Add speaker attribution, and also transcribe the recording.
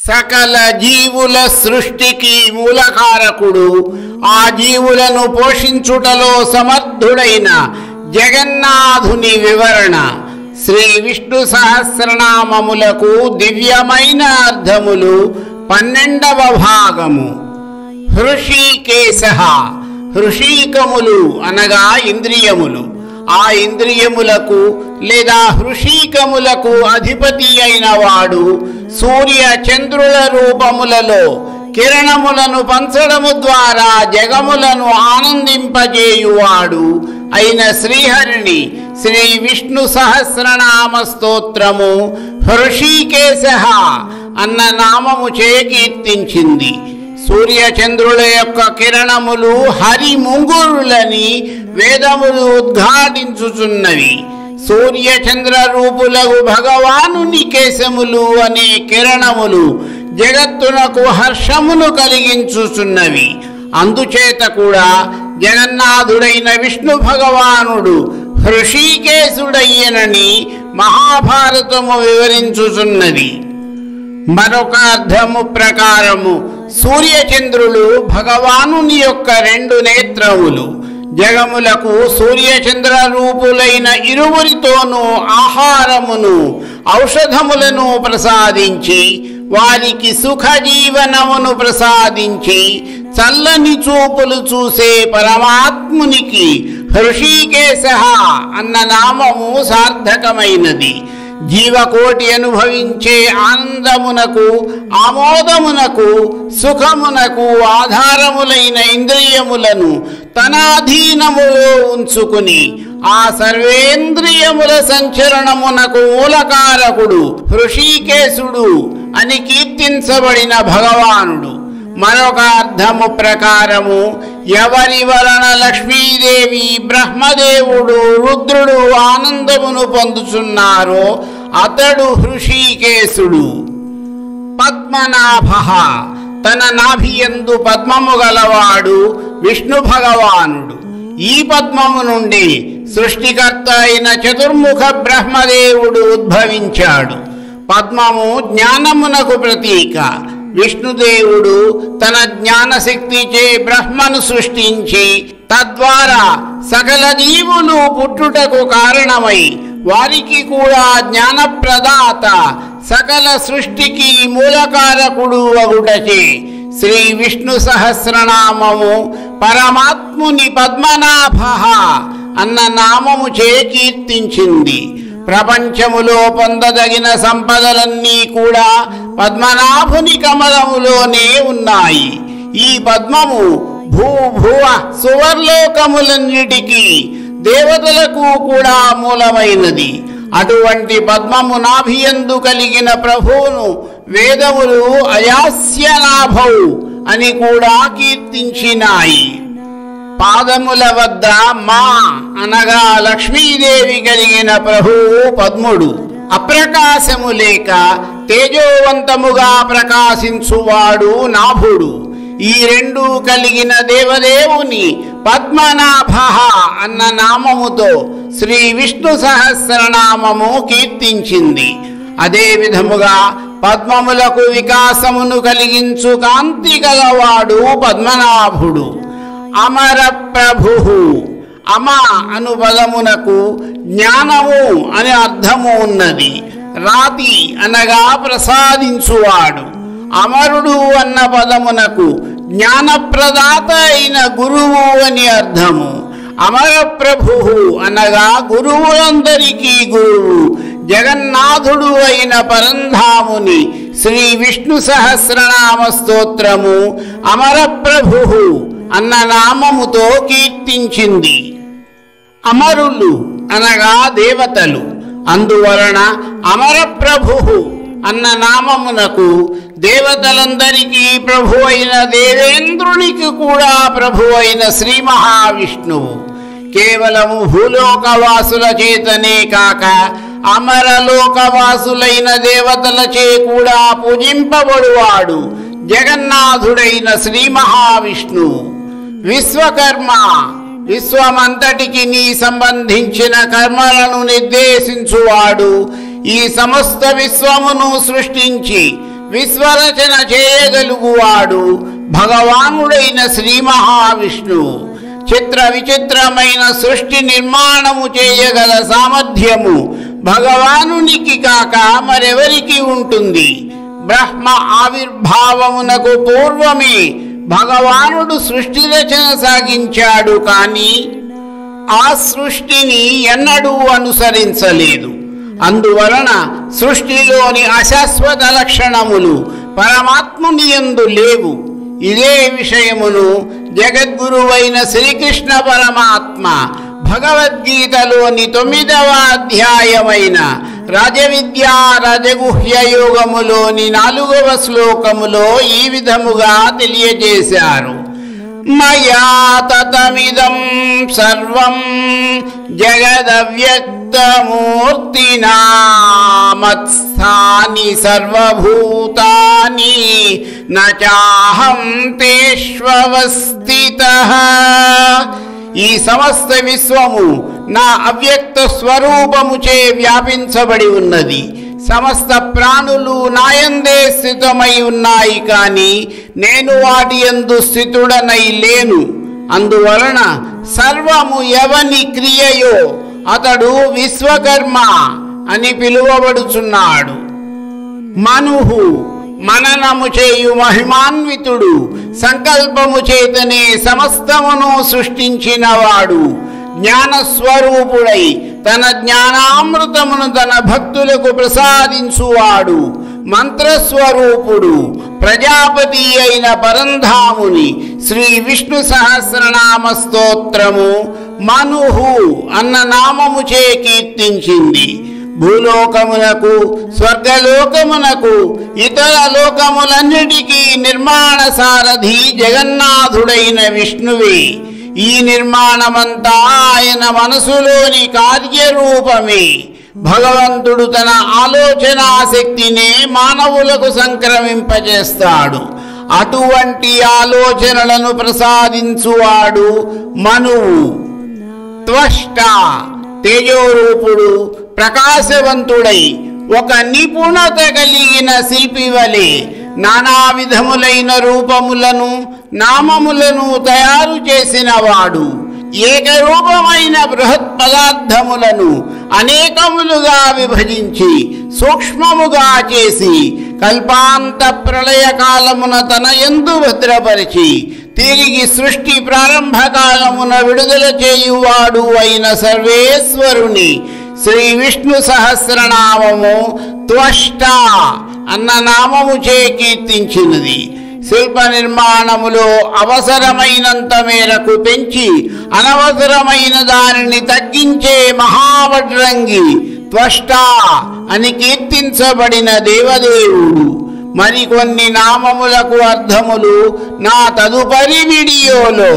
Speaker 1: సకల జీవుల సృష్టికి మూలకారకుడు, ఆ జీవులను పోషించుటలో సమర్థుడైన జగన్నాథుని వివరణ. శ్రీ విష్ణు సహస్రనామములకు దివ్యమైన అర్థములు. 12వ భాగము. హృషీకేశ. హృషీకములు అనగా ఇంద్రియములు. ఆ ఇంద్రియములకు లేదా హృషీకములకు అధిపతి అయిన వాడు సూర్య చంద్రుల రూపములలో కిరణములను పంచడము ద్వారా జగములను ఆనందింపజేయువాడు అయిన శ్రీహరిని శ్రీ విష్ణు సహస్రనామ స్తోత్రము హృషీకేశ అన్న నామము చే కీర్తించింది. సూర్యచంద్రుల యొక్క కిరణములు హరి ముంగురులని వేదములు ఉద్ఘాటించుచున్నవి. సూర్యచంద్ర రూపులకు భగవానుని కేశములు అనే కిరణములు జగత్తునకు హర్షమును కలిగించుచున్నవి. అందుచేత కూడా జగన్నాథుడైన విష్ణు భగవానుడు హృషీకేశుడయ్యనని మహాభారతము వివరించుచున్నది. మరొక అర్థము ప్రకారము సూర్యచంద్రులు భగవానుని యొక్క 2 నేత్రములు. జగములకు సూర్యచంద్ర రూపులైన ఇరువురితోనూ ఆహారమును ఔషధములను ప్రసాదించి వారికి సుఖజీవనమును ప్రసాదించి చల్లని చూపులు చూసే పరమాత్మునికి హృషీకేశ అన్న నామము సార్థకమైనది. జీవకోటి అనుభవించే ఆనందమునకు, ఆమోదమునకు, సుఖమునకు ఆధారములైన ఇంద్రియములను తన అధీనములో ఉంచుకుని ఆ సర్వేంద్రియముల సంచరణమునకు మూలకారకుడు హృషీకేశుడు అని కీర్తించబడిన భగవానుడు. మరొక అర్థము ప్రకారము ఎవరి వలన లక్ష్మీదేవి, బ్రహ్మదేవుడు, రుద్రుడు ఆనందమును పొందుచున్నారో అతడు హృషీకేశుడు. పద్మనాభ. తన నాభియందు పద్మము గలవాడు విష్ణు భగవానుడు. ఈ పద్మము నుండి సృష్టికర్త అయిన చతుర్ముఖ బ్రహ్మదేవుడు ఉద్భవించాడు. పద్మము జ్ఞానమునకు ప్రతీక. విష్ణుదేవుడు తన జ్ఞానశక్తిచే బ్రహ్మను సృష్టించి తద్వారా సకల జీవులు పుట్టుటకు కారణమై వారికి కూడా జ్ఞానప్రదాత, సకల సృష్టికి మూలకారకుడు అగుటచే శ్రీ విష్ణు సహస్రనామము పరమాత్ముని పద్మనాభ అన్న నామము చే కీర్తించింది. ప్రపంచములో పొందదగిన సంపదలన్నీ కూడా పద్మనాభుని కమలములోనే ఉన్నాయి. ఈ పద్మము భూభువ సువర్లోకములన్నిటికీ దేవతలకు కూడా మూలమైనది. అటువంటి పద్మము నాభియందు కలిగిన ప్రభువును వేదములు అయాస్యనాభౌ అని కూడా కీర్తించినాయి. పాదముల వద్ద మా అనగా లక్ష్మీదేవి కలిగిన ప్రభువు పద్ముడు. అప్రకాశము లేక తేజోవంతముగా ప్రకాశించువాడు నాభుడు. ఈ 2 కలిగిన దేవదేవుని పద్మనాభ అన్న నామముతో శ్రీ విష్ణు సహస్రనామము కీర్తించింది. అదే విధముగా పద్మములకు వికాసమును కలిగించు కాంతి గలవాడు పద్మనాభుడు. అమర ప్రభు. అమ అను పదమునకు జ్ఞానము అనే అర్థము ఉన్నది. రాతి అనగా ప్రసాదించువాడు. అమరుడు అన్న పదమునకు జ్ఞానప్రదాత అయిన గురువు అని అర్థము. అమర ప్రభు అనగా గురువులందరికీ గురువు జగన్నాథుడు అయిన పరంధాముని శ్రీ విష్ణు సహస్రనామ స్తోత్రము అమర ప్రభు అన్న నామముతో కీర్తించింది. అమరులు అనగా దేవతలు. అందువలన అమర ప్రభు అన్న నామమునకు దేవతలందరికీ ప్రభు అయిన దేవేంద్రునికి కూడా ప్రభు అయిన శ్రీ మహావిష్ణువు కేవలము భూలోకవాసుల చేతనే కాక అమరలోకవాసులైన దేవతలచే కూడా పూజింపబడువాడు జగన్నాథుడైన శ్రీ మహావిష్ణువు. విశ్వకర్మ విశ్వమంతటికి సంబంధించిన కర్మలను నిర్దేశించువాడు. ఈ సమస్త విశ్వమును సృష్టించి విశ్వరచన చేయగలుగువాడు భగవానుడైన శ్రీ మహావిష్ణువు. చిత్ర విచిత్రమైన సృష్టి నిర్మాణము చేయగల సామర్థ్యము భగవానునికి కాక మరెవరికి ఉంటుంది? బ్రహ్మ ఆవిర్భావమునకు పూర్వమే భగవానుడు సృష్టి రచన సాగించాడు, కానీ ఆ సృష్టిని ఎన్నడూ అనుసరించలేదు. అందువలన సృష్టిలోని అశాశ్వత లక్షణములు పరమాత్ముని యందు లేవు. ఇదే విషయమును జగద్గురువైన శ్రీకృష్ణ పరమాత్మ భగవద్గీతలోని 9వ అధ్యాయమైన రాజవిద్యా రాజగుహ్య యోగములోని 4వ శ్లోకములో ఈ విధముగా తెలియజేశారు. మయా తతమిదం సర్వం జగదవ్యక్తమూర్తినా మత్స్థాని సర్వభూతాని నచాహం తేష్వస్థితః. ఈ సమస్త విశ్వము నా అవ్యక్త స్వరూపముచే వ్యాపించబడి ఉన్నది. సమస్త ప్రాణులు నాయందే స్థితమై ఉన్నాయి, కానీ నేను వాటి యందు స్థితుడనై లేను. అందువలన సర్వము ఎవని క్రియయో అతడు విశ్వకర్మ అని పిలువబడుచున్నాడు. మనుహు మననము చేయు మహిమాన్వితుడు, సంకల్పము చేతనే సమస్తమును సృష్టించినవాడు, జ్ఞానస్వరూపుడై తన జ్ఞానామృతమును తన భక్తులకు ప్రసాదించువాడు, మంత్రస్వరూపుడు, ప్రజాపతి అయిన పరంధాముని శ్రీ విష్ణు సహస్రనామ స్తోత్రము మనుహు అన్న నామముచే కీర్తించింది. భూలోకమునకు స్వర్గలోకమునకు ఇతర లోకములన్నిటికీ నిర్మాణ సారథి జగన్నాథుడైన విష్ణువే. ఈ నిర్మాణమంతా ఆయన మనసులోని కార్యరూపమే. భగవంతుడు తన ఆలోచనా శక్తినే మానవులకు సంక్రమింపజేస్తాడు. అటువంటి ఆలోచనలను ప్రసాదించువాడు మనువు. త్వష్ట తేజోరూపుడు, ప్రకాశవంతుడై ఒక నిపుణత కలిగిన శిల్పి వలె నానా విధములైన రూపములను నామములను తయారు చేసినవాడు. ఏకరూపమైన బృహత్ పదార్థములను అనేకములుగా విభజించి సూక్ష్మముగా చేసి కల్పాంత ప్రళయ కాలమున తన యందు భద్రపరిచి తిరిగి సృష్టి ప్రారంభ కాలమున విడుదల చేయువాడు అయిన సర్వేశ్వరుని శ్రీ విష్ణు సహస్రనామము త్వష్ట అన్న నామముచే కీర్తించినది. శిల్ప నిర్మాణములో అవసరమైనంత మేరకు పెంచి అనవసరమైన దానిని తగ్గించే మహావడ్రంగి త్వష్ట అని కీర్తించబడిన దేవదేవుడు. మరికొన్ని నామములకు అర్థములు నా తదుపరి వీడియోలో